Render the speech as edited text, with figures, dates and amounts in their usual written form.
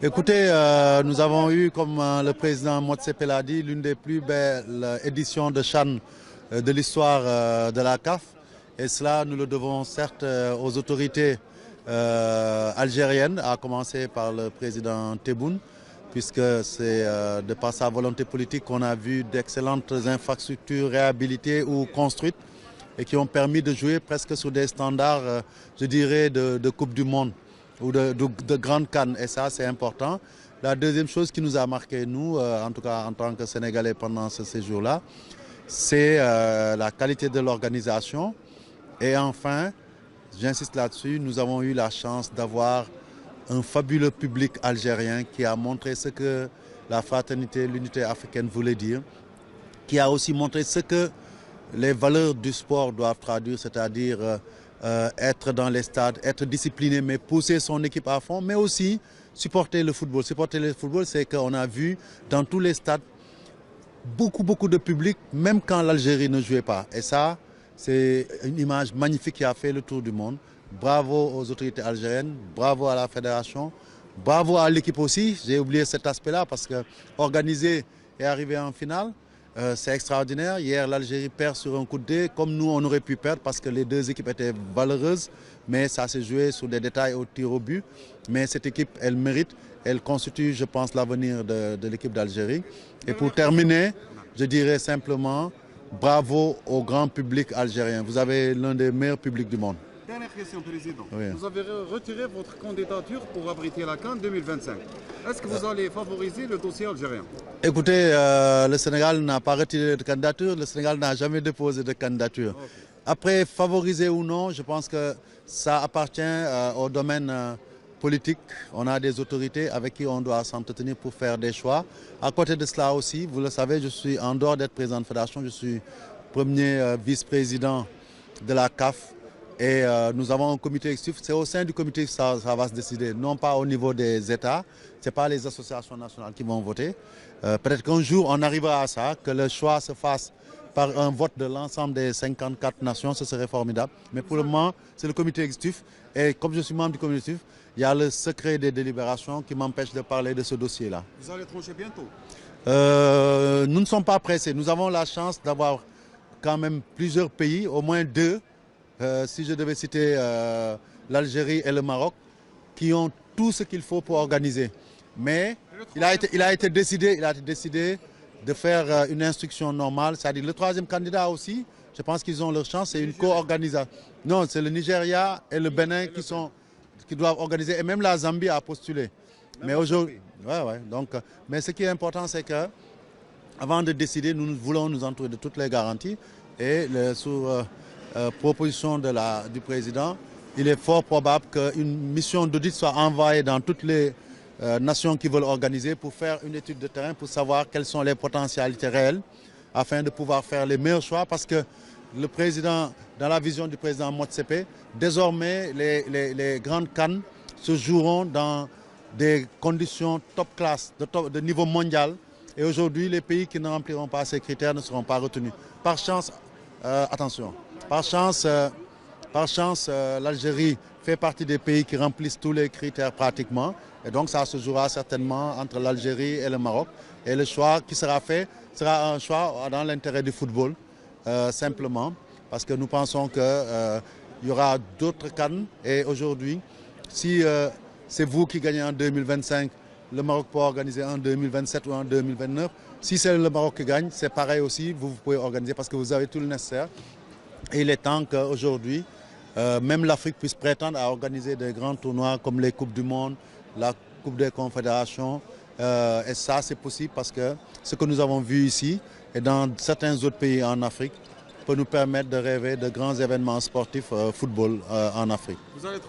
Écoutez, nous avons eu, comme le président Motsepe l'a dit, l'une des plus belles éditions de CHAN de l'histoire de la CAF. Et cela, nous le devons certes aux autorités algériennes, à commencer par le président Tebboune, puisque c'est de par sa volonté politique qu'on a vu d'excellentes infrastructures réhabilitées ou construites et qui ont permis de jouer presque sur des standards, je dirais, de Coupe du Monde ou de grandes cannes, et ça c'est important. La deuxième chose qui nous a marqué, nous, en tout cas en tant que Sénégalais pendant ce séjour-là, c'est la qualité de l'organisation. Et enfin, j'insiste là-dessus, nous avons eu la chance d'avoir un fabuleux public algérien qui a montré ce que la fraternité, l'unité africaine voulait dire, qui a aussi montré ce que les valeurs du sport doivent traduire, c'est-à-dire être dans les stades, être discipliné, mais pousser son équipe à fond, mais aussi supporter le football. Supporter le football, c'est qu'on a vu dans tous les stades beaucoup de public, même quand l'Algérie ne jouait pas. Et ça, c'est une image magnifique qui a fait le tour du monde. Bravo aux autorités algériennes, bravo à la fédération, bravo à l'équipe aussi. J'ai oublié cet aspect-là parce que organiser et arriver en finale, c'est extraordinaire. Hier, l'Algérie perd sur un coup de dé, comme nous, on aurait pu perdre parce que les deux équipes étaient valeureuses. Mais ça s'est joué sur des détails au tir au but. Mais cette équipe, elle mérite. Elle constitue, je pense, l'avenir de l'équipe d'Algérie. Et pour terminer, je dirais simplement bravo au grand public algérien. Vous avez l'un des meilleurs publics du monde. Dernière question, Président. Oui. Vous avez retiré votre candidature pour abriter la CAN 2025. Est-ce que vous allez favoriser le dossier algérien? Écoutez, le Sénégal n'a pas retiré de candidature, le Sénégal n'a jamais déposé de candidature. Okay. Après, favoriser ou non, je pense que ça appartient au domaine politique. On a des autorités avec qui on doit s'entretenir pour faire des choix. À côté de cela aussi, vous le savez, je suis en dehors d'être président de fédération, je suis premier vice-président de la CAF. Et nous avons un comité exécutif. C'est au sein du comité que ça va se décider, non pas au niveau des États. Ce n'est pas les associations nationales qui vont voter. Peut-être qu'un jour, on arrivera à ça, que le choix se fasse par un vote de l'ensemble des 54 nations, ce serait formidable. Mais pour le moment, c'est le comité exécutif. Et comme je suis membre du comité exécutif, il y a le secret des délibérations qui m'empêche de parler de ce dossier-là. Vous allez trancher bientôt? Nous ne sommes pas pressés. Nous avons la chance d'avoir quand même plusieurs pays, au moins deux, si je devais citer l'Algérie et le Maroc, qui ont tout ce qu'il faut pour organiser. Mais il a été décidé de faire une instruction normale. C'est-à-dire le troisième candidat aussi, je pense qu'ils ont leur chance, c'est une co-organisation. Non, c'est le Nigeria et le Bénin qui doivent organiser. Et même la Zambie a postulé. Mais aujourd'hui, donc, mais ce qui est important, c'est que avant de décider, nous voulons nous entourer de toutes les garanties. Et sur proposition du président, il est fort probable qu'une mission d'audit soit envoyée dans toutes les nations qui veulent organiser pour faire une étude de terrain, pour savoir quelles sont les potentialités réelles, afin de pouvoir faire les meilleurs choix. Parce que le président, dans la vision du président Motsepe, désormais les grandes CAN se joueront dans des conditions top class, de niveau mondial. Et aujourd'hui, les pays qui ne rempliront pas ces critères ne seront pas retenus. Par chance, attention, par chance, l'Algérie fait partie des pays qui remplissent tous les critères pratiquement. Et donc ça se jouera certainement entre l'Algérie et le Maroc. Et le choix qui sera fait sera un choix dans l'intérêt du football, simplement. Parce que nous pensons qu'il y aura d'autres CAN. Et aujourd'hui, si c'est vous qui gagnez en 2025, le Maroc peut organiser en 2027 ou en 2029. Si c'est le Maroc qui gagne, c'est pareil aussi, vous pouvez organiser parce que vous avez tout le nécessaire. Et il est temps qu'aujourd'hui, même l'Afrique puisse prétendre à organiser des grands tournois comme les Coupes du Monde, la Coupe des Confédérations. Et ça, c'est possible parce que ce que nous avons vu ici et dans certains autres pays en Afrique peut nous permettre de rêver de grands événements sportifs football en Afrique. Vous allez